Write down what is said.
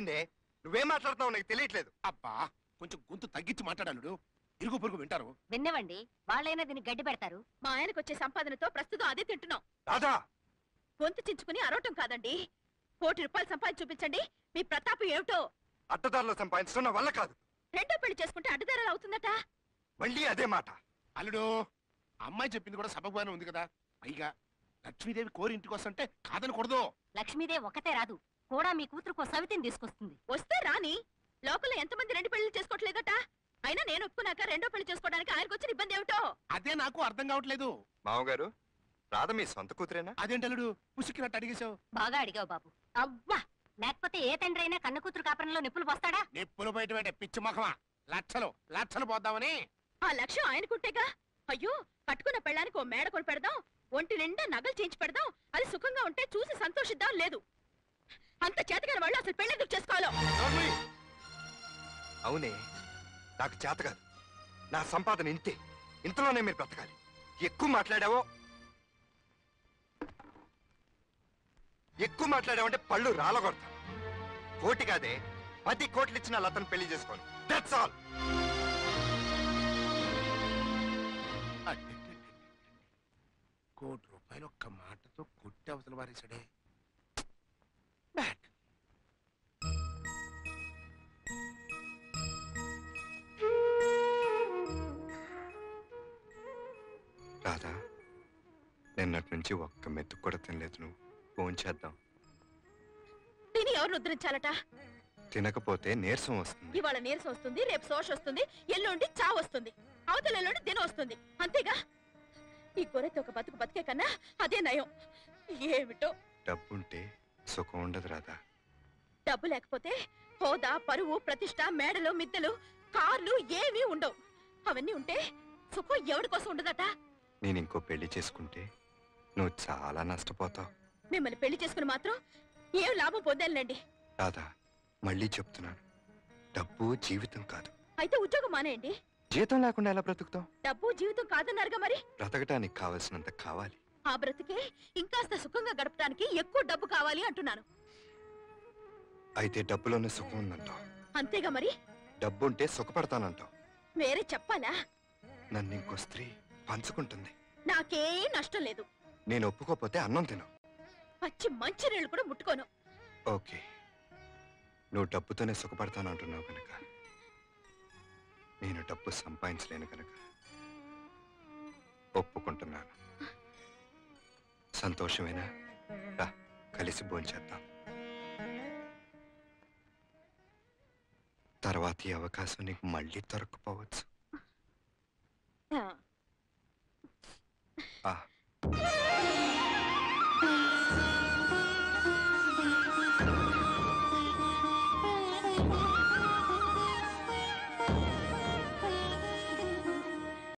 దొరికిందే. నువ్వేం మాట్లాడుతున్నావు నాకు తెలియట్లేదు. అబ్బా కొంచెం గొంతు తగ్గించి మాట్లాడాడు, ఇరుగు పొరుగు వింటారు. విన్నవండి, వాళ్ళైనా దీన్ని గడ్డి పెడతారు. మా ఆయనకు వచ్చే సంపాదనతో ప్రస్తుతం అదే తింటున్నాం. రాధా, గొంతు చించుకుని అరవటం కాదండి. ₹1,00,00,000 సంపాదించి చూపించండి, మీ ప్రతాపం ఏమిటో. అడ్డదారులో సంపాదించడం నా వల్ల కాదు. రెండో పెళ్లి చేసుకుంటే అడ్డదారాలు అవుతుందట. మళ్ళీ అదే మాట. అల్లుడు, అమ్మాయి చెప్పింది కూడా సబగ్గానే ఉంది కదా. పైగా లక్ష్మీదేవి కోరి ఇంటికి వస్తుంటే కాదనకూడదు. లక్ష్మీదేవి ఒకతే రాదు, కూడా మీ కూతురుకో సవితిని తీసుకొస్తుంది. వస్తే రాని. లోకల్లో ఎంతమంది రెండు పెళ్లి చేసుకోవట్లేదట. అయినా నేను ఒప్పుకున్నాక రెండో పెళ్లి చేసుకోవడానికి ఆయనకు వచ్చిన ఇబ్బంది ఏమిటో అదే నాకు అర్థం కావట్లేదు. మామగారు, రాధ మీ సొంత కూతురేనా? అదేంటల్లుడు పుసికినట్టు అడిగేశావు? బాగా అడిగావు బాబు. అవ్వా, లేకపోతే ఏ తండ్రి అయినా కన్న కూతురు కాపురంలో నిప్పులు పోస్తాడా? నిప్పులు బయట పెట్టే పిచ్చి మొఖమా, లక్షలు పోద్దామని. ఆ లక్ష్యం ఆయనకుంటేగా. అయ్యో, కట్టుకున్న పెళ్ళానికి ఓ మేడ కొని పెడదాం, ఒంటి నిండా నగలు చేయించి పెడదాం, అది సుఖంగా ఉంటే చూసి సంతోషిద్దాం. లేదు, అంత చేతగాని వాళ్ళు అసలు పెళ్ళెందుకు చేసుకోవాలో. అవునే, నాకు చేత కాదు. నా సంపాదన ఇంతే, ఇంతలోనే మీరు బ్రతకాలి. ఎక్కువ మాట్లాడావంటే పళ్ళు రాలగొడతా. కోటి కాదే, 10 కోట్లు ఇచ్చిన లతను పెళ్లి చేసుకోను. That's all. ₹1,00,00,000 ఒక్క మాటతో కొట్టి అవతల వారేసాడే. రాధా, నిన్నటి నుంచి ఒక్క మెతుకు కూడా తినలేదు. నువ్వు ఫోన్ చేద్దాం. తిని ఎవరిని ఉద్ధరించాలట? తినకపోతే నీరసం వస్తుంది. ఇవాళ నీరసం వస్తుంది, రేపు శోష వస్తుంది, ఎల్లుండి చావు వస్తుంది, అవతల ఎల్లుండి దినం వస్తుంది. అంతేగా? ఈ గొర్రెతో ఒక బతుకు బతికే కన్నా అదే నయం. ఏమిటో. డబ్బుంటే సుఖం ఉండదు రాధా. డబ్బు లేకపోతే హోదా, పరువు, ప్రతిష్ట, మేడలు, మిద్దెలు, కార్లు ఏమీ ఉండవు. అవన్నీ ఉంటే సుఖం ఎవరి కోసం ఉండదట. నేను ఇంకో పెళ్లి చేసుకుంటే నువ్వు చాలా నష్టపోతావు. మిమ్మల్ని పెళ్లి చేసుకుని మాత్రం ఏం లాభం పొందాలండి. రాధా, మళ్ళీ చెప్తున్నాను, డబ్బు జీవితం కాదు. అయితే ఉద్యోగం మానేయండి. జీతం లేకుండా ఎలా బ్రతుకుతావు? డబ్బు జీవితం కాదన్నారుగా మరి. బ్రతకటానికి కావలసినంత కావాలి. ఆ బ్రతికే ఇంకాస్త సుఖంగా గడపడానికి ఎక్కువ డబ్బు కావాలి అంటున్నాను. అయితే డబ్బులోనే సుఖం ఉందంటావు. అంతేగా మరి. డబ్బుంటే సుఖపడతానంటావు. వేరే చెప్పాలా? నన్ను ఇంకో స్త్రీ పంచుకుంటుంది. నాకేం నష్టం లేదు. నేను ఒప్పుకోపోతే అన్నం తిను. పచ్చి మంచి నీళ్లు కూడా ముట్టుకోను. ఓకే, నువ్వు డబ్బుతోనే సుఖపడతానంటున్నావు కనుక, నేను డబ్బు సంపాదించలేను కనుక ఒప్పుకుంటున్నాను. సంతోషమేనా? రా, కలిసి భోంచేద్దాం. తర్వాత ఈ అవకాశం నీకు మళ్ళీ దొరకపోవచ్చు.